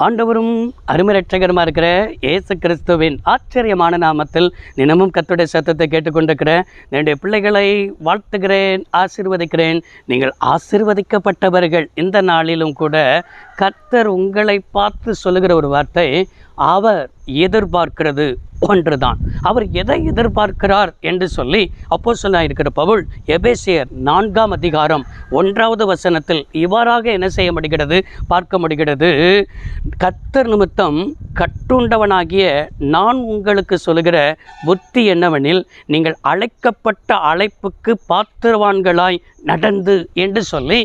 ஆண்டவரும் அருமை இருக்கிற இயேசு கிறிஸ்துவின் ஆச்சரியமான நாமத்தில் தினமும் கர்த்தருடைய சத்தத்தை கேட்டுக்கொண்டிருக்கிறேன். என்னுடைய பிள்ளைகளை வாழ்த்துகிறேன், ஆசீர்வதிக்கிறேன். நீங்கள் ஆசீர்வதிக்கப்பட்டவர்கள். இந்த நாளிலும் கூட கர்த்தர் உங்களை பார்த்து சொல்லுகிற ஒரு வார்த்தை, அவர் எதிர்பார்க்கிறது ஒன்றுதான். அவர் எதை எதிர்பார்க்கிறார் என்று சொல்லி அப்போஸ்தலனாய் இருக்கிற பவுல் எபேசியர் 4ஆம் அதிகாரம் 1வது வசனத்தில் இவ்வாறாக என்ன செய்ய முடிகிறது, பார்க்க முடிகிறது. கர்த்தர் நிமித்தம் கட்டுண்டவனாகிய நான் உங்களுக்கு சொல்லுகிற புத்தி என்னவெனில், நீங்கள் அழைக்கப்பட்ட அழைப்புக்கு பாத்திரவான்களாய் நடந்து என்று சொல்லி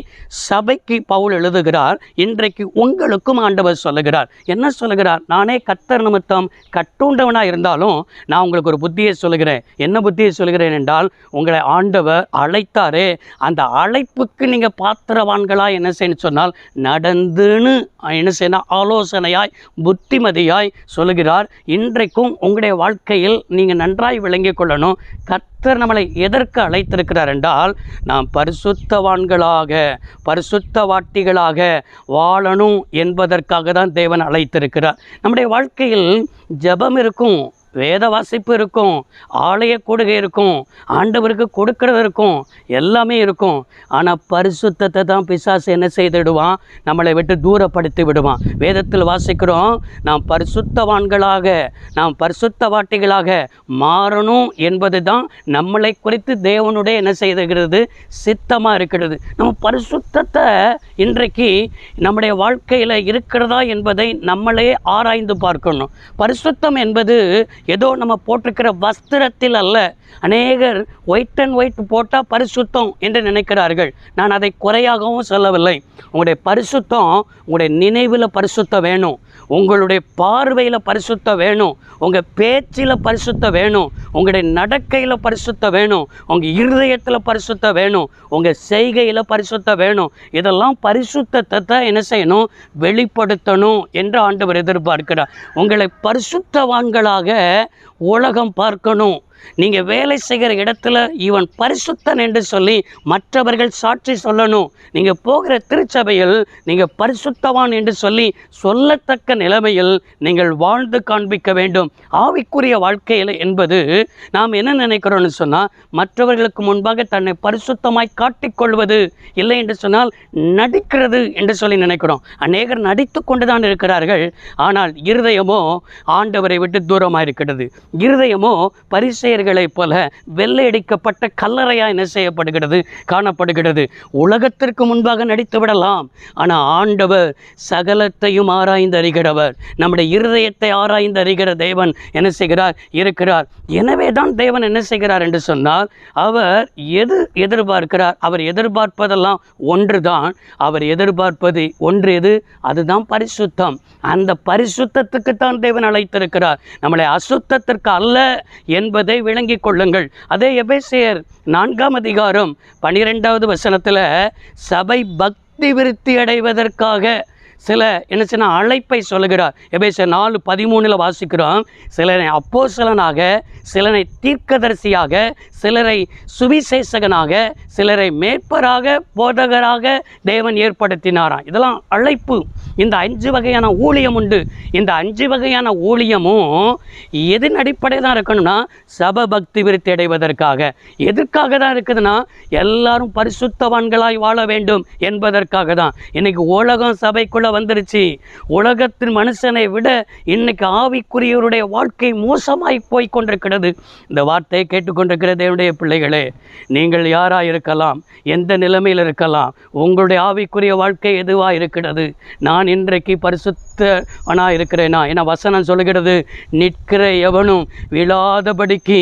சபைக்கு பவுல் எழுதுகிறார். இன்றைக்கு உங்களுக்கும் ஆண்டவர் சொல்லுகிறார். என்ன சொல்லுகிறார்? நானே கர்த்தர் நிமித்தம் கட்டுண்டவனாக இருந்தாலும் நான் உங்களுக்கு ஒரு புத்தியை சொல்லுகிறேன். என்ன புத்தியை சொல்லுகிறேன் என்றால், உங்களை ஆண்டவர் அழைத்தாரே, அந்த அழைப்புக்கு நீங்கள் பாத்திரவான்களாய் என்ன செய்யணும் சொன்னால் நடந்துன்னு என்ன செய்யணும், ஆலோசனையாய் புத்திமதியாய் சொல்லுகிறார். இன்றைக்கும் உங்களுடைய வாழ்க்கையில் நீங்கள் நன்றாய் விளங்கிக் கொள்ளணும். கர்த்தர் நம்மளை எதற்கு அழைத்திருக்கிறார் என்றால், நாம் பரிசுத்தவான்களாக பரிசுத்தவாட்டிகளாக வாழணும் என்பதற்காக தான் தேவன் அழைத்திருக்கிறார். நம்முடைய வாழ்க்கையில் ஜெபம் இருக்கும், வேத வாசிப்பு இருக்கும், ஆலய கூடுகை இருக்கும், ஆண்டவருக்கு கொடுக்கறது இருக்கும், எல்லாமே இருக்கும். ஆனால் பரிசுத்தத்தை தான் பிசாசு என்ன செய்துவிடுவான், நம்மளை விட்டு தூரப்படுத்தி விடுவான். வேதத்தில் வாசிக்கிறோம், நாம் பரிசுத்தவான்களாக நாம் பரிசுத்தவாட்டிகளாக மாறணும் என்பது தான் நம்மளை குறித்து தேவனுடைய என்ன செய்துகிறது, சித்தமாக இருக்கிறது. நம்ம பரிசுத்தத்தை இன்றைக்கு நம்முடைய வாழ்க்கையில் இருக்கிறதா என்பதை நம்மளே ஆராய்ந்து பார்க்கணும். பரிசுத்தம் என்பது ஏதோ நம்ம போட்டிருக்கிற வஸ்திரத்தில் அல்ல. அநேகர் ஒயிட் அண்ட் ஒயிட் போட்டால் பரிசுத்தம் என்று நினைக்கிறார்கள். நான் அதை குறையாகவும் சொல்லவில்லை. உங்களுடைய பரிசுத்தம் உங்களுடைய நினைவில் பரிசுத்தம் வேணும், உங்களுடைய பார்வையில் பரிசுத்தம் வேணும், உங்கள் பேச்சில் பரிசுத்தம் வேணும், உங்களுடைய நடக்கையில் பரிசுத்தம் வேணும், உங்கள் இருதயத்தில் பரிசுத்தம் வேணும், உங்கள் செய்கையில் பரிசுத்தம் வேணும். இதெல்லாம் பரிசுத்தத்தை என்ன செய்யணும், வெளிப்படுத்தணும் என்று ஆண்டவர் எதிர்பார்க்கிறார். உங்களை பரிசுத்தவான்களாக உலகம் பார்க்கணும். நீங்கள் வேலை செய்கிற இடத்துல இவன் பரிசுத்தன் என்று சொல்லி மற்றவர்கள் சாட்சி சொல்லணும். நீங்கள் போகிற திருச்சபையில் நீங்கள் பரிசுத்தவான் என்று சொல்லி சொல்லத்தக்க நிலைமையில் நீங்கள் வாழ்ந்து காண்பிக்க வேண்டும். ஆவிக்குரிய வாழ்க்கையில் என்பது நாம் என்ன நினைக்கிறோன்னு சொன்னால், மற்றவர்களுக்கு முன்பாக தன்னை பரிசுத்தமாய் காட்டிக்கொள்வது இல்லை என்று சொன்னால் நடிக்கிறது என்று சொல்லி நினைக்கிறோம். அநேகர் நடித்து கொண்டு தான் இருக்கிறார்கள். ஆனால் இருதயமோ ஆண்டவரை விட்டு தூரமாக இருக்கிறது. இருதயமோ பரிசேயர்களைப் போல வெள்ளையடிக்கப்பட்ட கல்லறையாக என்ன செய்யப்படுகிறது, காணப்படுகிறது. உலகத்திற்கு முன்பாக நடித்து விடலாம், ஆனால் ஆண்டவர் சகலத்தையும் ஆராய்ந்து அறிகிறவர். நம்முடைய இருதயத்தை ஆராய்ந்து அறிகிற தேவன் என்ன செய்கிறார், இருக்கிறார். எனவே தான் தேவன் என்ன செய்கிறார் என்று சொன்னால், அவர் எது எதிர்பார்க்கிறார், அவர் எதிர்பார்ப்பதெல்லாம் ஒன்று தான். அவர் எதிர்பார்ப்பது ஒன்று எது, அதுதான் பரிசுத்தம். அந்த பரிசுத்தத்துக்குத்தான் தேவன் அழைத்திருக்கிறார், நம்மளை அசுத்தத்திற்கு அல்ல என்பதை விளங்கிக் கொள்ளுங்கள். அதே எபேசியர் 4ஆம் அதிகாரம் 12வது வசனத்தில் சபை பக்தி விருத்தி அடைவதற்காக சில என்ன சின்ன அழைப்பை சொல்லுகிறார். எபேசியர் 4:13 வாசிக்கிறோம், சிலரை அப்போஸ்தலனாக, சிலரை தீர்க்கதரிசியாக, சிலரை சுவிசேஷகனாக, சிலரை மேய்ப்பராக, போதகராக தேவன் ஏற்படுத்தினாராம். இதெல்லாம் அழைப்பு. இந்த 5 வகையான ஊழியம் உண்டு. இந்த 5 வகையான ஊழியமும் எதன் அடிப்படையில் தான் இருக்கணும்னா, சபை பக்தி விருத்தி அடைவதற்காக. எதற்காக தான் இருக்குதுன்னா, எல்லாரும் பரிசுத்தவான்களாய் வாழ வேண்டும் என்பதற்காக தான். இன்னைக்கு உலகம் சபைக்குள்ள வந்துருச்சு. உலகத்தின் மனுஷனை விட இன்னைக்கு ஆவிக்குரியவருடைய வாழ்க்கை மோசமாய் போய் கொண்டிருக்கிறது. இந்த வார்த்தையை கேட்டுக்கொண்டிருக்கிற தேவனுடைய பிள்ளைகளே, நீங்கள் யாராக இருக்கலாம், எந்த நிலைமையில் இருக்கலாம், உங்களுடைய ஆவிக்குரிய வாழ்க்கை எதுவாக இருக்கிறது? நான் இன்றைக்கு பரிசுத்தவனாக இருக்கிறேனா? என வசனம் சொல்லுகிறது, நிற்கிற எவனும் விழாதபடிக்கு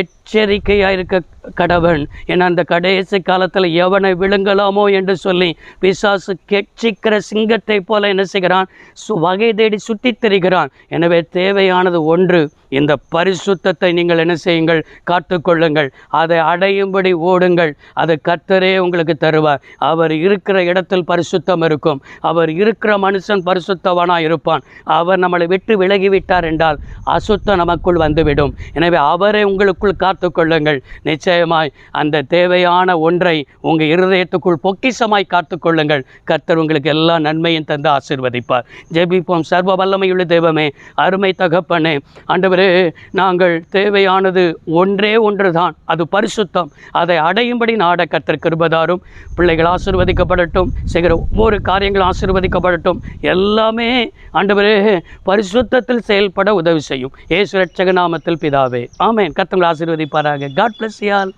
எச்சரிக்கையாக இருக்க கடவன். என அந்த கடைசி காலத்தில் எவனை விழுங்கலாமோ என்று சொல்லி பிசாசு கெட்சிக்கிற சிங்கத்தை போல என்ன செய்கிறான், வகை தேடி சுற்றித் திரிகிறான். எனவே தேவையானது ஒன்று, இந்த பரிசுத்தத்தை நீங்கள் என்ன செய்யுங்கள், காத்துக்கொள்ளுங்கள். அதை அடையும்படி ஓடுங்கள். அதை கர்த்தரே உங்களுக்கு தருவார். அவர் இருக்கிற இடத்தில் பரிசுத்தம் இருக்கும். அவர் இருக்கிற மனுஷன் பரிசுத்தவனாக இருப்பான். அவர் நம்மளை விட்டு விலகிவிட்டார் என்றால் அசுத்தம் நமக்குள் வந்துவிடும். எனவே அவரை உங்களுக்குள் காத்துக்கொள்ளுங்கள். நிச்சயமாய் அந்த தேவையான ஒன்றை உங்கள் இருதயத்துக்குள் பொக்கிஷமாய் காத்துக்கொள்ளுங்கள். கர்த்தர் உங்களுக்கு எல்லா நன்மையும் தந்து ஆசீர்வதிப்பார். ஜெபிப்போம். சர்வ வல்லமையுள்ள தெய்வமே, அருமை தகப்பனே, ஆண்டவரே, நாங்கள் தேவையானது ஒன்றே ஒன்று தான், அது பரிசுத்தம். அதை அடையும்படி நாட கர்த்தர் கிருபைதாரும். பிள்ளைகள் ஆசீர்வதிக்கப்படட்டும். செய்கிற ஒவ்வொரு காரியங்களும் ஆசீர்வதிக்கப்படட்டும். எல்லாமே ஆண்டவரே பரிசுத்தத்தில் செயல்பட உதவி செய்யும். இயேசு இரட்சக நாமத்தில் பிதாவே, ஆமென். கர்த்தர் ஆசீர்வதிப்பாராக. God bless you all.